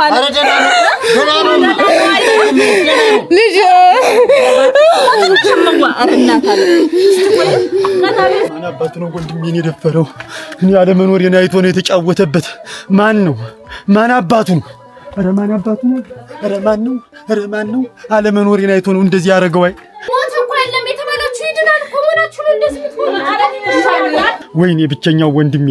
ዋለ ደህና ልጅ ማን አባቱ ነው ወንድሜን የደፈረው? እኔ አለመኖሬን አይቶ ነው የተጫወተበት። ማን ነው? ማን አባቱ ነው? ኧረ ማን አባቱ ነው? ኧረ ማን ነው? አለመኖሬን አይቶ ነው እንደዚህ ያደረገው። አይ ሞት እኮ የለም የተባላችሁ ይድናል እኮ ሞናችሁ ነው እንደዚህ የምትሆኑ። ወይኔ ብቸኛው ወንድሜ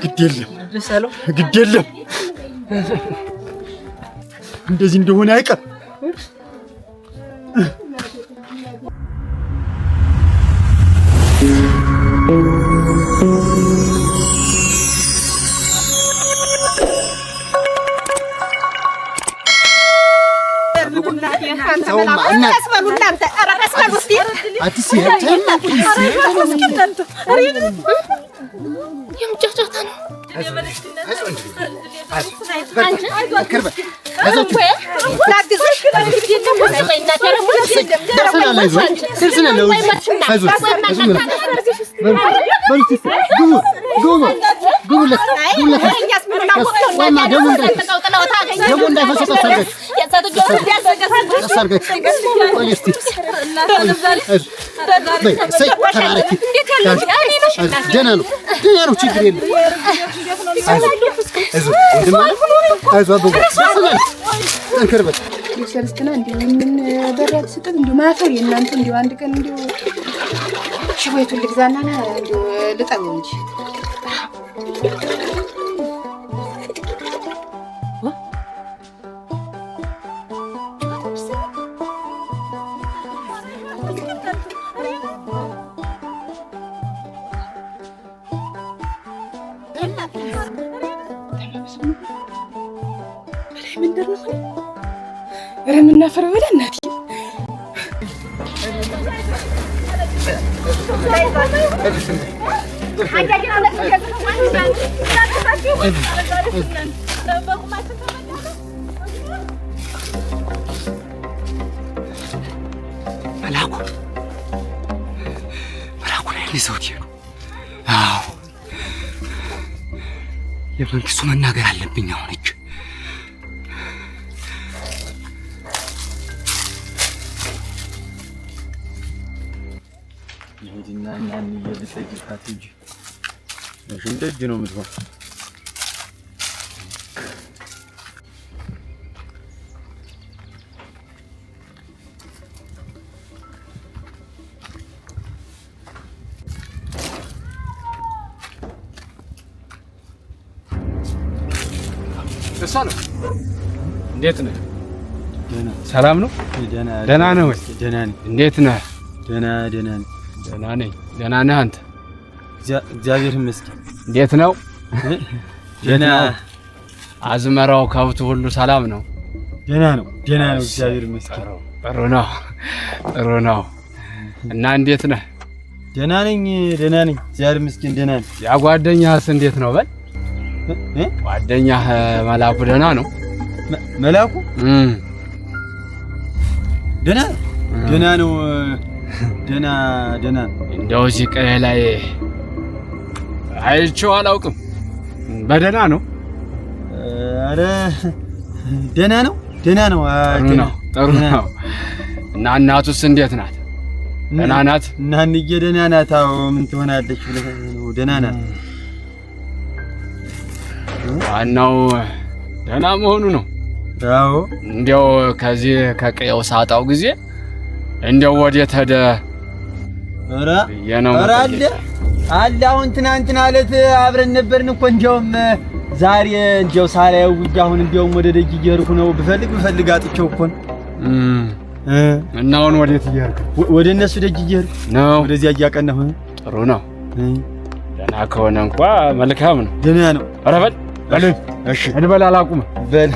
ግድ የለም እንደዚህ እንደሆነ አይቀር። ደህና ነው ችግር የለም። ሰልስትና እንዴ ምን በራድ ስጥም እንዴ ማፈር የእናንተ እንዴ አንድ ቀን እንዴ ሽቦይቱን ልግዛና እንዴ ልጠብ እንጂ ረምናፈር ወደ እናት መላኩ ላይ ይዘውት ሄዱ። አዎ የመንግስቱ መናገር አለብኝ አሁን እጅ ይሄድና እናን እየልጠይቃት እንጂ ሽንት እጅ ነው የምትሆን። እሷ ነው። እንዴት ነህ? ሰላም ነው? ደህና ነህ ወይ? ደህና ነኝ። እንዴት ነህ? ደህና ነኝ። ደህና ነህ አንተ? እግዚአብሔር ይመስገን። እንዴት ነው? ደህና። አዝመራው ከብቱ ሁሉ ሰላም ነው? ደህና ነው። እግዚአብሔር ይመስገን። ጥሩ ነው። እና እንዴት ነህ? ደህና ነኝ። እግዚአብሔር ይመስገን ደህና ነኝ። ያ ጓደኛህስ እንዴት ነው? በል ጓደኛህ መላኩ ደህና ነው? መላኩ ደህና ነው። እንደው እዚህ ቀዬ ላይ አይቼው አላውቅም። በደህና ነው? ኧረ ደህና ነው። ጥሩ ነው። እና እናቱስ እንዴት ናት? ደህና ናት? እናንዬ ደህና ናት። አዎ ምን ትሆናለች ብለህ ነው? ደህና ናት። ዋናው ደህና መሆኑ ነው። አዎ እንዲያው ከዚህ ከቀየው ሳጣው ጊዜ እንደው ወዴት ሄደ? ኧረ አለ አሁን ትናንትና ዕለት አብረን ነበርን እኮ። እንዲያውም ዛሬ እንዲያው ሳላየው አሁን እንዲያውም ወደ ደጅ እየሄድኩ ነው። ብፈልግ አጥቼው እኮ ነው። እና አሁን ወዴት እየሄድክ? ወደ እነሱ ደጅ እየሄድኩ ነው። ወደዚያ እያቀናሁ። ጥሩ ነው። ደህና ከሆነ እንኳን መልካም ነው። ደህና ነው። ኧረ በል እሺ፣ በል አላቁም። በል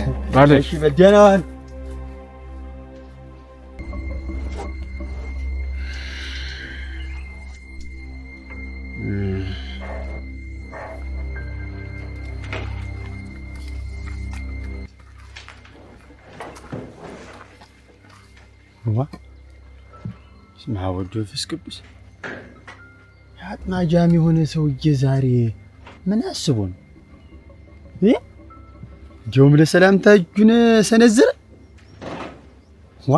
እሺ፣ ደህና ዋል። ስማ ወዶ ፍስቅብስ አጥማጃም የሆነ ሰውዬ ዛሬ ምን አስቦ ነው? ጆም ለሰላምታ እጁን ሰነዘረ። ዋ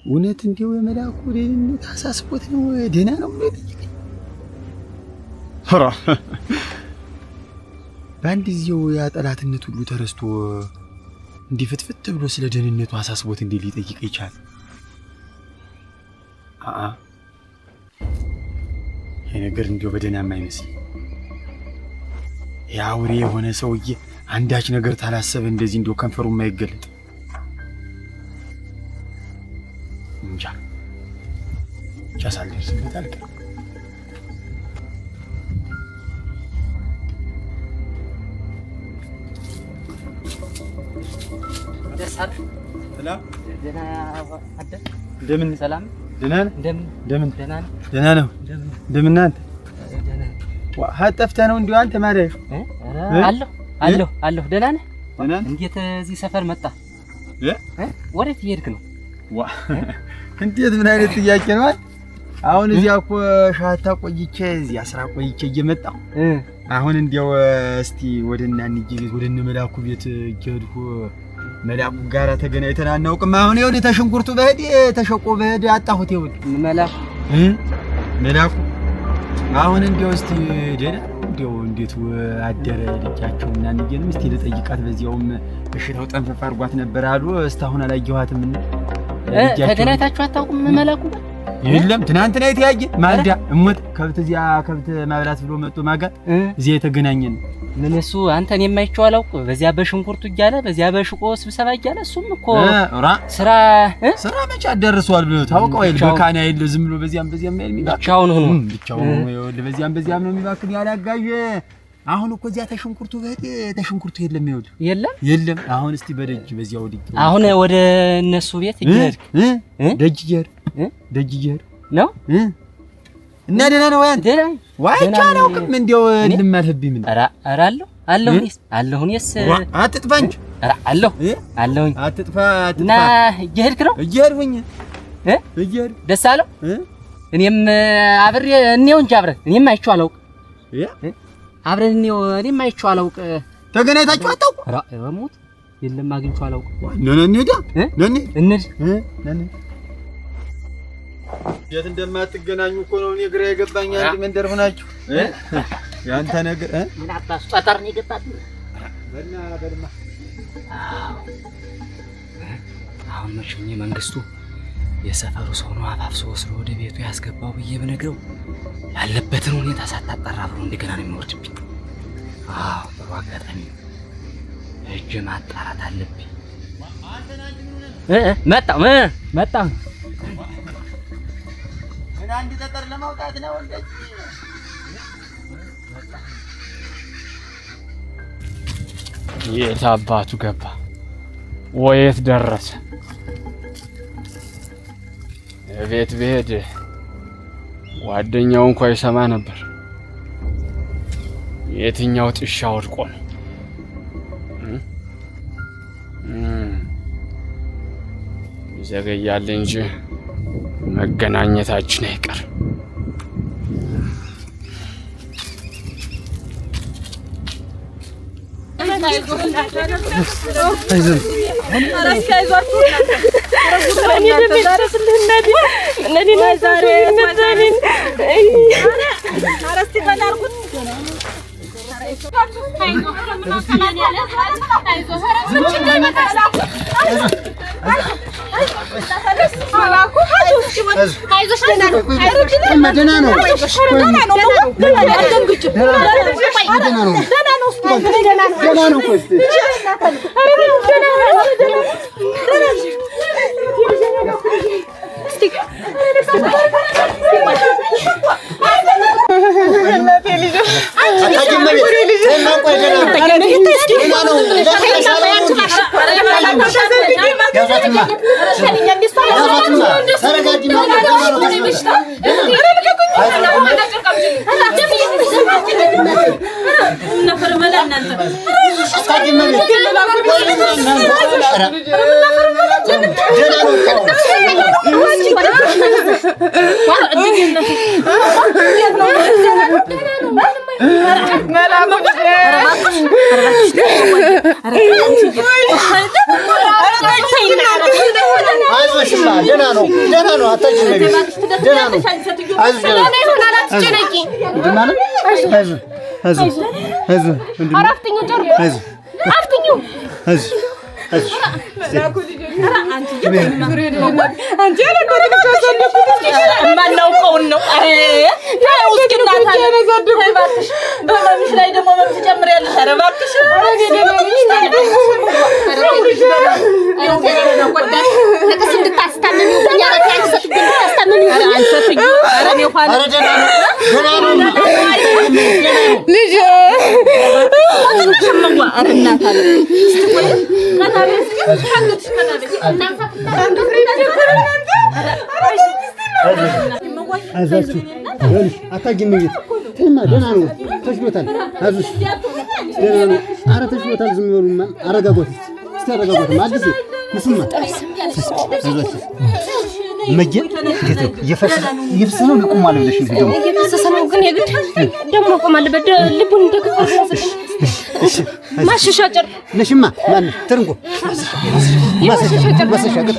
እውነት እንዲያው የመላኩ ደህንነት አሳስቦት ነው? ደህና ነው ብሎ ጠይቀኝ። ኧረ በአንድ ጊዜው ያ ጠላትነት ሁሉ ተረስቶ እንዲህ ፍትፍት ብሎ ስለ ደህንነቱ አሳስቦት እንዴት ሊጠይቅ ይቻላል? ይሄ ነገር እንዲያው በደህናም አይመስልም። ያ አውሬ የሆነ ሰውዬ አንዳች ነገር ታላሰበ እንደዚህ እንዲያው ከንፈሩ የማይገለጥ እንጃ ሳልደርስበት አልቀርም። ደሳር ሰላም ደህና አደር። እንደምን ሰላም ደህና ነህ? እንደምን ደህና ነው? እንደምን አንተ? ጠፍተህ ነው እንዲሁ አንተ ማለት አለሁ። ደህና ነህ? ደህና ነህ? እንዴት እዚህ ሰፈር መጣ? ወዴት እየሄድክ ነው? እንዴት ምን አይነት ጥያቄ ነው? አሁን እዚያ እኮ ሻታ ቆይቼ እዚያ ስራ ቆይቼ እየመጣሁ አሁን እንዲያው እስቲ ወደ እናንዬ ቤት ወደ እነ መላኩ ቤት እየሄድኩ መላኩ ጋር ተገናኝተን አናውቅም። አሁን ይኸውልህ ተሽንኩርቱ በህድ ተሸቆ በህድ አጣሁት። ይኸውልህ መላኩ አሁን እንዲያው እስቲ ደህና እንዲያው እንዴት አደረ ልጃቸው እናንዬንም እስቲ ልጠይቃት። በዚያውም በሽታው ጠንፈፍ አድርጓት ነበር አሉ። እስካሁን አላየኋትም። ተገናኝታችሁ አታውቁም? መላኩ የለም ትናንትና የተያየ ማልዳ እሞት ከብት እዚያ ከብት ማብላት ብሎ መጥቶ ማጋጥ እዚያ የተገናኘን። ምን እሱ አንተን የማይቸው አላውቅ በዚያ በሽንኩርቱ እያለ በዚያ በሽቆ ስብሰባ እያለ እሱም እኮ ስራ መቻ ደርሷል ብሎ ታውቀው አይደል? በካና የለ ዝም ብሎ በዚያም አይደል የሚባክን ብቻውን ሆኖ ይኸውልህ በዚያም ነው የሚባክን ያላጋዥ። አሁን እኮ እዚያ ተሽንኩርቱ ተሽንኩርቱ የለም። ይኸውልህ የለም። አሁን እስቲ በደጅ በዚያው ወዲህ አሁን ወደ እነሱ ቤት እየሄድክ ደጅ እየሄድክ ነው እና ደህና ነው አንተ? ደህና ዋይቻ ነው ግን እንደው ልማልህብኝ ምን? ኧረ አለሁኝስ አትጥፋ እንጂ። ኧረ አለሁኝ አትጥፋ እና እየሄድክ ነው? እየሄድኩኝ ደስ አለው። እኔም አብሬ እንየው እንጂ እኔም አይቼው አላውቅ። አብረን እንየው እኔም አይቼው አላውቅ። ተገናኝታችሁ አታውቁ? ኧረ ሞት የለም አግኝቼው አላውቅ። ነን የት እንደማትገናኙ እኮ ነው እኔ ግራ የገባኝ። አንድ መንደር ሆናችሁ ያንተ ነገር ምን አባስ ጠጠር ነው የገባት? በልማ አሁን መቼም መንግስቱ የሰፈሩ ሰው ነው አፋፍሶ ወስዶ ወደ ቤቱ ያስገባው ብዬ ብነግረው ያለበትን ሁኔታ ሳታጣራ ብሎ እንደገና ነው የሚወርድብኝ። ጥሩ አጋጣሚ እጅ ማጣራት አለብኝ። መጣሁ አንድ ጠጠር ለማውጣት ነው ወንደች። የት አባቱ ገባ ወየት ደረሰ? ቤት ብሄድ ጓደኛው እንኳን ይሰማ ነበር። የትኛው ጥሻ ወድቆ ነው? ይዘገያል እንጂ መገናኘታችን አይቀርም። يفسنوا لكم على بدش الفيديو يفسسنوا كن يقد دم لكم على بد لبون دكفر ماشي شاطر ليش ما ترنقوا بس شاطر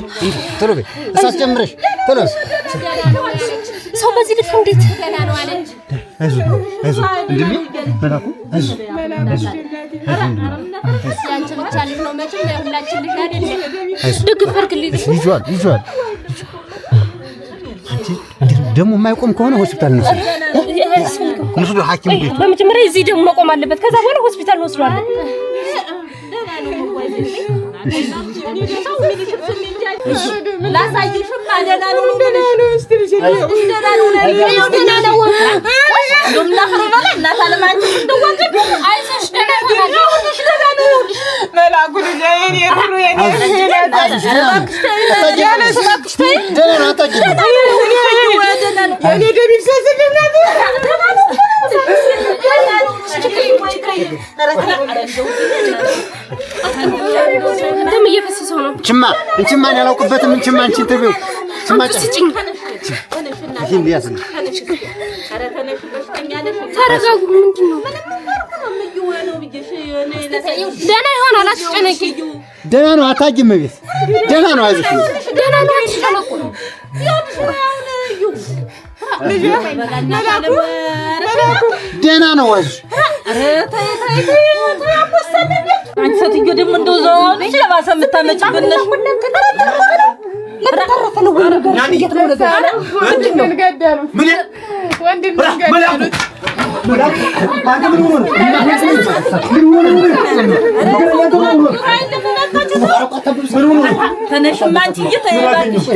تروبي اساس جمرش تلوس سو بزي لفندت አይዞህ እንዴ መላኩ አይዞህ ያንቺ ብቻ ልጅ ነው መቼም ለሁላችን ልጅ አይደለም ደግፈርክልኝ ይዟል አንቺ ደሞ የማይቆም ከሆነ ሆስፒታል ነው ንሱ ሐኪም ቤት በመጀመሪያ እዚህ ደሞ መቆም አለበት ከዛ በኋላ ሆስፒታል ወስዷል ላሳይሽም አደና ነው እስቲ ልጅ ደና ነው ዶምና ፈረማና እናት አለማንቺ እንደዋቀድ አይዞሽ ደና ነው መላኩ ልጅ የኔ ብሩ የኔ ደም እየፈሰሰው ነው እንቺማ ያላውቅበትም እንቺማ አንቺን ተበው እንቺማ ጭጭኝ ይሄን ሊያስነ ተረጋጉ ምንድነው ደህና ይሆናል አትጨነቂ ደህና ነው አታጅም ቤት ደህና ነው አይዞሽ ደህና ነው አትጨነቁ ደህና ነው አይዞሽ አንቺ ሰትዮ ደግሞ እንደው ዘው ስለባሰ የምታመጭብን ነሽ ለተረፈ ነው ወንድ ተነሽማ አንቺ እየተያባሽ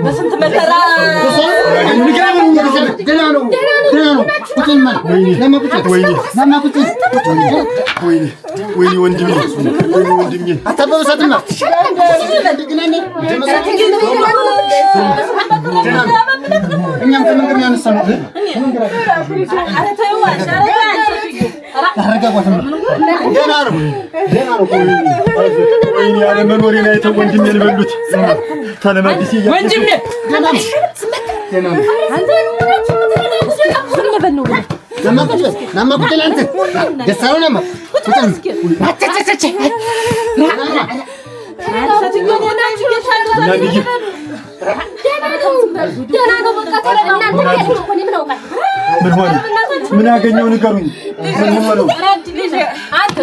በስንት መከራ ወይኔ ወንድሜ አታበበሳትማ እኛም ከመንገድ ያነሳነው ደህና ነው ወይኔ ያለ መኖሬን አይተው ወንድሜን በሉት ተለማዲስ ወንድሜ ናማ ቁጥል አንተ ደሳው ናማ ቁጥል አቸቸቸ ምን አገኘው ንገሩኝ ምን ሆነው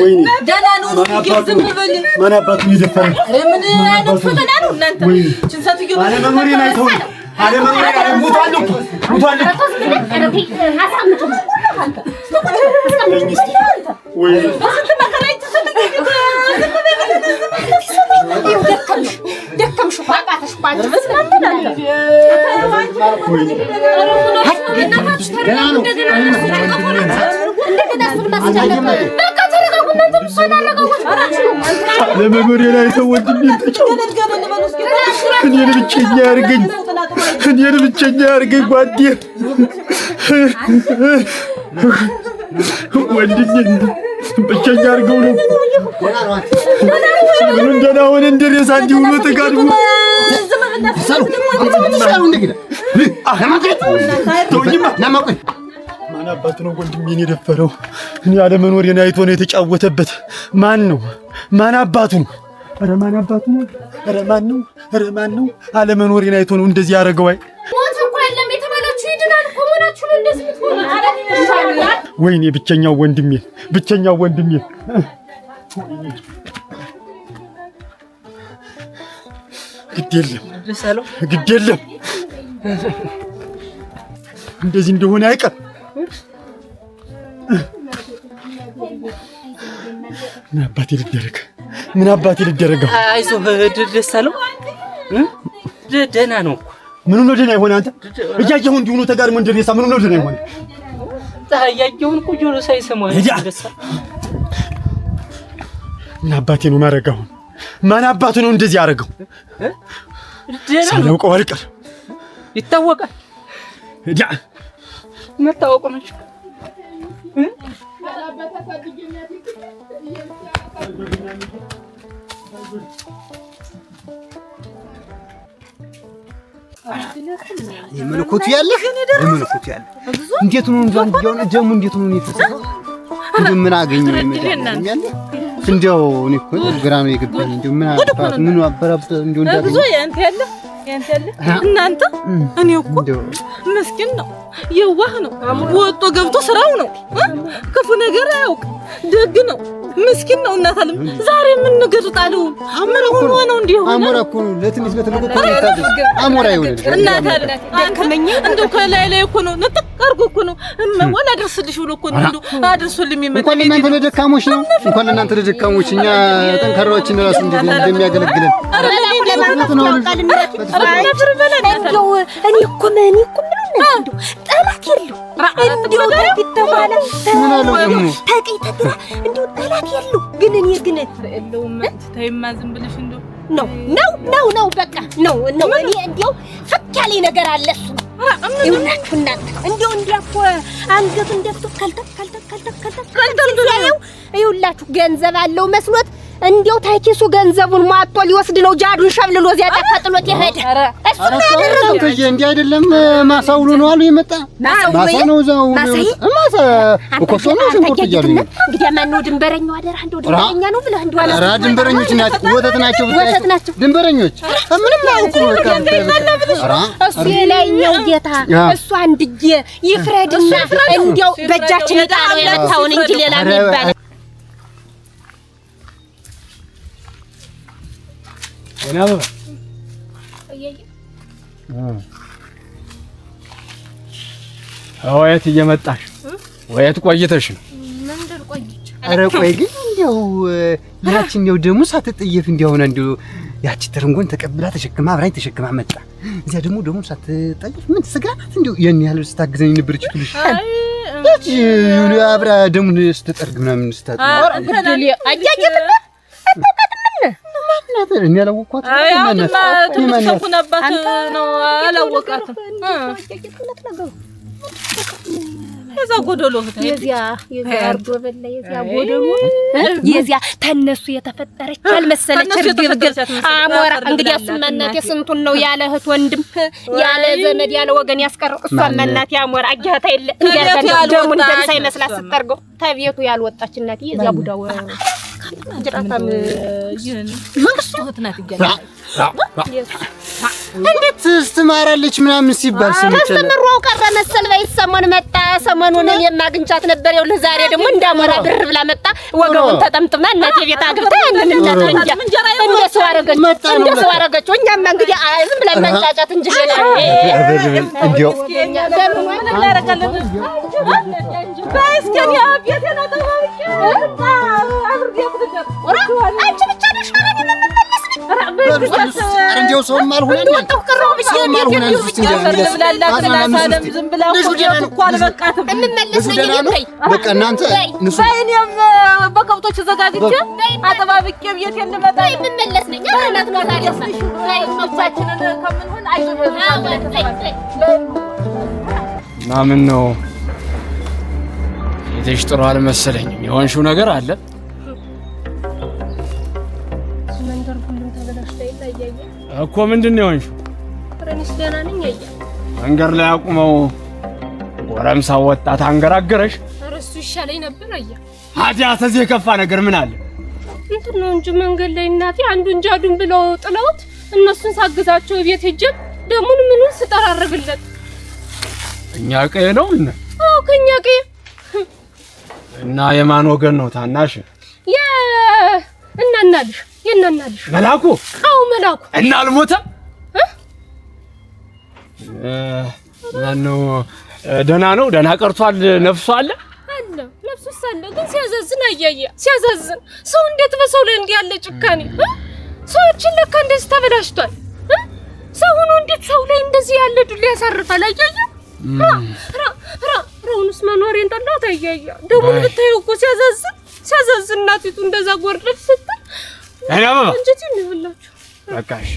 ወይኔ ደህና ነው ዝም በል ማን አባቱን ይደፈረኝ ምን አይነት ፈተና ነው እናንተ ጭንሰትዮ አለመኖሬን አይተው አለመኖሬን ሙታል ወይኔ በስንት መከራ ይተሰጠኝ ደከምሽ ባቃተሽ ባንቺ ለመኖሬን አይተው ወንድሜን ተጫወተ እኔን ብቸኛ ያርገኝ ጓዴ ወንድሜ ብቸኛ አድርገው ነው ምን ደህና ሆነ እንደሬሳ እንዲሁ ነው ተጋድሞ ማን አባቱ ነው ወንድሜን የደፈረው? እኔ አለመኖሬን አይቶ ነው የተጫወተበት። ማን ነው? ማን አባቱ ነው? ኧረ ማን አባቱ ነው? ኧረ ማን ነው? ኧረ ማን ነው? አለመኖሬን አይቶ ነው እንደዚህ ያደረገው። አይ ሞት እኮ የለም የተባላችሁ ይድናል እኮ ሞናችሁ ነው እንደዚህ የምትሆኑ። ወይኔ ብቸኛው ወንድሜን ግድ የለም እንደዚህ እንደሆነ አይቀር። ምን አባቴ ልደረግ? አይዞህ ደስ አለው። ደህና ነው እኮ። ምኑን ነው ደህና ይሆን? አንተ እያየሁ እንዲሁ ነው ተጋድሞ እንደሬሳ። ምኑን ነው ደህና ይሆን? እያየሁን እኮ ጆሮ ሳይሰማ ደስ ምን አባቴ ነው ማረጋው? ማን አባቱ ነው እንደዚህ ያደረገው? ሳላውቀው አልቀር። ይታወቃል። መታወቁ ነው። የመልኩት ያለ እንዴት ነው እንዴው ደሙ እንዴት ነው የተሰራው? ምን አገኘው ይመዳል ያለ እንደው እኔ እኮ ግራ ነው የገባኝ። እንደው ምን አበራብ እንደው እንዳገኘ ብዙ ያንተ ያለ እናንተ እኔ እኮ ምስኪን ነው፣ የዋህ ነው፣ ወጥቶ ገብቶ ስራው ነው፣ ክፉ ነገር አያውቅ፣ ደግ ነው፣ ምስኪን ነው። እናት አለም ዛሬ ምን ነገር ጣለው? ምን ሆኖ ነው እንዲሁ? አሞራ እኮ ነው ለትንሽ ለትልቁ እኮ ይታደስ አሞራ ይሆናል። እናት አለም አንከመኝ እንደው ከላይ ላይ እኮ ነው ነጥቅ አርጎ እኮ ነው ወላ አድርስልሽ ብሎ እኮ ነው እንደው አድርሱልኝ የሚመጣ እንኳን ለእናንተ ለደካሞች ነው። እንኳን ለእናንተ ለደካሞች እኛ ጠንካራዎችን ራሱ እንደሚያገለግለን እኔ እኮ እንደው ጠላት የለው እንደው ተፊተዋለ ምን አለው ደግሞ ተቀይ ተድራ እንደው ጠላት የለው። ግን እኔ ግን የለውም ተይማ ዝም ብለሽ እንደው ነው በቃ ነው እኔ እንደው ፈክ ያለ ነገር አለ እሱ ይውላችሁ እናንተ እንደው እንዲያኮ አንገቱን ደፍቶ ካልተክ ይውላችሁ ገንዘብ አለው መስሎት እንደው ታይኪሱ ገንዘቡን ማጥቶ ሊወስድ ነው። ጃዱን ሸብልሎ እዚያ ተፈጥሎት ይሄድ እሱ ነው ያደረገው። እንዴ አይደለም ማሳውሉ ነው አሉ የመጣ ማሳ ነው ዛው ማሳ እኮ ሰው ነው ሽንኩርት እያሉ እንግዲህ ማን ነው ድንበረኛው? አደራ እንደው ድንበረኛ ነው ብለህ እንደው አላ ድንበረኞች ናቸው። ወተት ናቸው ድንበረኞች ምንም አውቁ ነው። እሱ የላይኛው ጌታ እሱ አንድዬ ይፍረድና እንደው በእጃችን ይጣለው ያታውን እንጂ ሌላ የሚባል እኔ አበባ ወየት እየመጣሽ ወየት ቆይተሽ ነው? መንደር ቆይቼ። ኧረ ቆይ ግን እንደው ያቺ እንደው ደግሞ ሳትጠየፍ እንደው ሆነ እንደው ያቺ ተረንጎን ተቀብላ ተሸክማ አብራኝ ተሸክማ መጣ። እዚያ ደግሞ ሳትጠየፍ ምን ስጋናት እንደው የኔ ያህል ስታግዘኝ ነበረች ትልሽ ያቺ አብራ ደሙን ስትጠርግ ምናምን ስታጥ እኔ አላወኳት ተኩነባት ነው አላወቃትም። የዛ ጎደሎ የዚያ አርዶ በላ የዚያ ጎደሎ የዚያ ተነሱ የተፈጠረች አልመሰለች ግብግብ አሞራ። እንግዲህ አስመናት የስንቱን ነው ያለ እህት ወንድም ያለ ዘመድ ያለ ወገን ያስቀረው እሷን መናት ያሞራ አጃታ የለ እንዲያርጋ ደሙን ደም ሳይመስላት ስትጠርገው ተቤቱ ያልወጣች እናት የዚያ ቡዳ ወራ ነው። ጅራታም መንግስቱ እህት ናት ይገኛል። እንዴት ስትማራለች ምናምን ሲባል ሰምቼ ተመረው ቀረ መሰል ባይሰማን መጣ። ሰሞኑን የማግንቻት ነበር። ይኸውልህ ዛሬ ደግሞ እንዳሞራ ብር ብላ መጣ። ወገቡን ተጠምጥማ እናቴ ቤት አግብታ ያንን እናት እንደሰው አረገችው። እኛማ እንግዲህ ዝም ብለን መንጫጫት እንጂ ሌላ እንዴው ምን እናደርጋለን? ባይስከን ያ ቤት ነው ተባብቄ አንቺ ብቻ ነሽ ማለት የምንመለስ እንደው ሰውም አልሆነን ዝም ብላ እኮ አልበቃትም። በቃ እናንተ ንሱ እኔም በከብቶች ዘጋግቼ አጠባብቄ ቤት ልመጣ የምመለስ ነኝ። እናት ነው ታዲያ መብታችንን ከምንሆን ማምን ነው ቤትሽ ጥሩ አልመሰለኝም። የሆንሽው ነገር አለ? መንገር ሁሉም ተበላሽቶ ይላያየ እኮ ምንድን ነው የሆንሽው? ረኒስ ደህና ነኝ አያ መንገድ ላይ አቁመው ጎረምሳ ወጣት አንገራገረሽ? እረሱ ይሻለኝ ነበር አያ። ታዲያ ተዚህ የከፋ ነገር ምን አለ? እንትን ነው እንጂ መንገድ ላይ እናቴ አንዱን ጃዱን ብለው ጥለውት እነሱን ሳግዛቸው ቤት ሄጄ ደሙን ምኑን ስጠራርግለት እኛ ቀየ ነው እና አው ከኛ ቀየ እና የማን ወገን ነው ታናሽ? የእናናልሽ መላኩ? አው መላኩ። እና አልሞተም? ማነው ደህና ነው? ደህና ቀርቷል? ነፍሱ አለ? አለ ነፍሱስ አለ። ግን ሲያዛዝን አያያ ሲያዛዝን ሰው እንዴት በሰው ላይ እንዲህ ያለ ጭካኔ ሰዎችን ለካ እንደዚህ ተበላሽቷል። ሰው ሆኖ እንዴት ሰው ላይ እንደዚህ ያለ ዱላ ያሳርፋል? አያያ ረውንስ መኖሬን ጠላሁት አያያ። ደግሞ ብታየው እኮ ሲያዛዝን እናቲቱ እንደዛ ጎርደፍ ስትል እንጀት ይብላችሁ። በቃሽ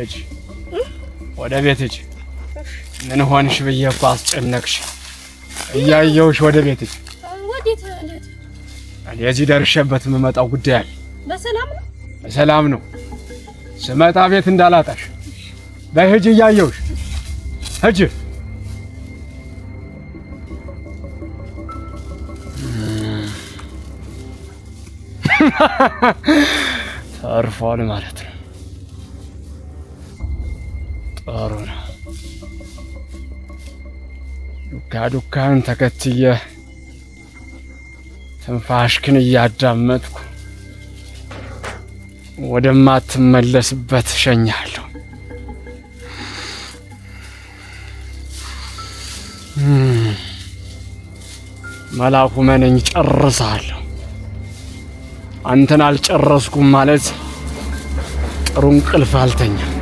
እጂ ወደ ቤት እጂ። ምን ሆንሽ ብዬ እኮ አስጨነቅሽ። እያየሁሽ ወደ ቤት እጂ። ወዴት አለት? እዚህ ደርሼበት የምመጣው ጉዳይ አለ። በሰላም ነው? በሰላም ነው። ስመጣ ቤት እንዳላጣሽ በሂጂ። እያየሁሽ ሂጂ። ተርፏል ማለት ነው። ጥሩ ነው። ዱካን ተከትዬ ትንፋሽክን እያዳመጥኩ ወደማትመለስበት ሸኛለሁ። መላኩ መነኝ ጨርሳለሁ። አንተን አልጨረስኩም ማለት ጥሩ እንቅልፍ አልተኛም።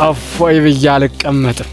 አፎይ ብዬ አልቀመጥም።